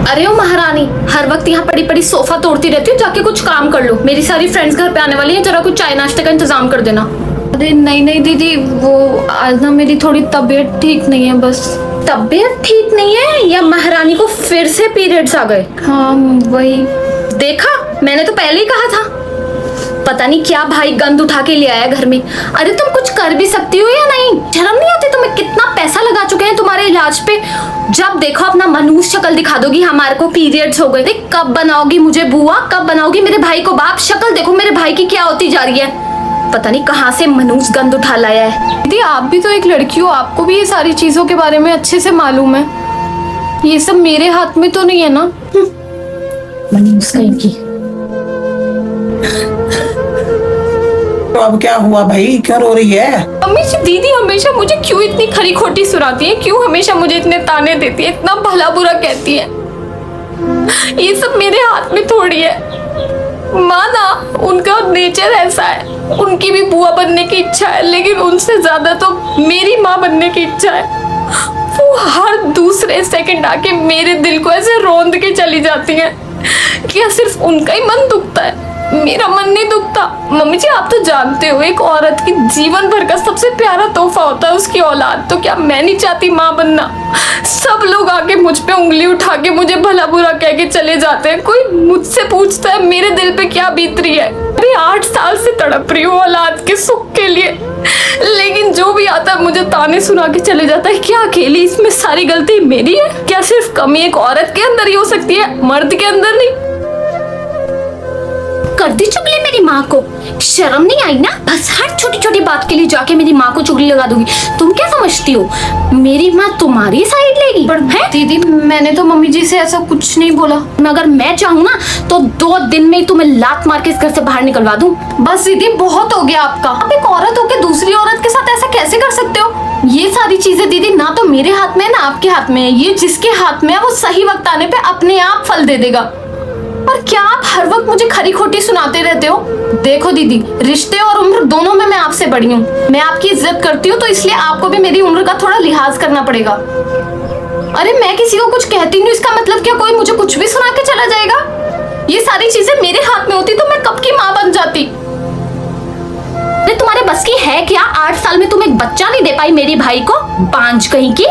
अरे ओ महारानी, हर वक्त यहाँ पड़ी पड़ी सोफा तोड़ती रहती हो, जाके कुछ काम कर लो। मेरी सारी फ्रेंड्स घर पे आने वाली हैं, जरा कुछ चाय नाश्ते का इंतजाम कर देना। अरे नहीं नहीं दीदी, वो आज ना मेरी थोड़ी तबीयत ठीक नहीं है बस। तबीयत ठीक नहीं है या महारानी को फिर से पीरियड्स आ गए? हाँ वही। देखा, मैंने तो पहले ही कहा था। पता नहीं क्या भाई गंद उठा के ले आया घर में। अरे तुम कुछ कर भी सकती हो या नहीं? शर्म नहीं आती तुम्हें? कितना पैसा लगा चुके हैं तुम्हारे इलाज पे। जब देखो अपना मनूस शक्ल दिखा दोगी हमारे को पीरियड्स हो गए। देख कब बनाओगी मुझे बुआ, कब बनाओगी मेरे भाई को बाप? शक्ल देखो मेरे भाई की क्या होती जा रही है। पता नहीं कहाँ से मनूस गंद उठा लाया है। दीदी आप भी तो एक लड़की हो, आपको भी ये सारी चीजों के बारे में अच्छे से मालूम है। ये सब मेरे हाथ में तो नहीं है ना। मनूस कहीं की। तो अब क्या हुआ भाई, क्यों रो रही है? अम्मी जी, दीदी हमेशा मुझे क्यों इतनी खरी खोटी सुनाती है? क्यों हमेशा मुझे इतने ताने देती है, इतना भला बुरा कहती है? ये सब मेरे हाथ में थोड़ी है। माँ ना, उनका नेचर ऐसा है। उनकी भी बुआ बनने की इच्छा है, लेकिन उनसे ज्यादा तो मेरी माँ बनने की इच्छा है। वो हर दूसरे सेकंड आके मेरे दिल को ऐसे रौंद के चली जाती है। क्या सिर्फ उनका ही मन दुखता है? मेरा मन नहीं दुखता? मम्मी जी आप तो जानते हो, एक औरत की जीवन भर का सबसे प्यारा तोहफा होता है उसकी औलाद। तो क्या मैं नहीं चाहती माँ बनना? सब लोग आके मुझ पे उंगली उठा के मुझे भला बुरा कह के चले जाते हैं। कोई मुझसे पूछता है मेरे दिल पे क्या बीत रही है? अभी 8 साल से तड़प रही हूँ औलाद के सुख के लिए, लेकिन जो भी आता है मुझे ताने सुना के चले जाता है। क्या अकेली इसमें सारी गलती मेरी है? क्या सिर्फ कमी एक औरत के अंदर ही हो सकती है, मर्द के अंदर नहीं? कर दी चुगली मेरी माँ को, शर्म नहीं आई ना? बस हर छोटी छोटी बात के लिए जाके मेरी माँ को चुगली लगा दूंगी। तुम क्या समझती हो मेरी माँ तुम्हारी साइड लेगी? है दीदी, मैंने तो मम्मी जी से ऐसा कुछ नहीं बोला। अगर मैं चाहूँ ना तो 2 दिन में ही तुम्हें लात मार के इस घर से बाहर निकलवा दूं। बस दीदी बहुत हो गया आपका। आप एक औरत होके दूसरी औरत के साथ ऐसा कैसे कर सकते हो? ये सारी चीजें दीदी ना तो मेरे हाथ में है ना आपके हाथ में है। ये जिसके हाथ में है वो सही वक्त आने पे अपने आप फल दे देगा। पर क्या आप हर वक्त मुझे खरी खोटी सुनाते रहते हो? देखो दीदी, रिश्ते और उम्र दोनों में मैं आपसे बड़ी हूँ। मैं आपकी इज्जत करती हूँ, तो इसलिए आपको भी मेरी उम्र का थोड़ा लिहाज करना पड़ेगा। अरे मैं किसी को कुछ कहती नहीं, इसका मतलब क्या कोई मुझे कुछ भी सुना के चला जाएगा? ये सारी चीजें मेरे हाथ में होती तो मैं कब की माँ बन जाती। अरे तुम्हारे बस की है क्या? 8 साल में तुम एक बच्चा नहीं दे पाई मेरे भाई को? बांझ कहीं की।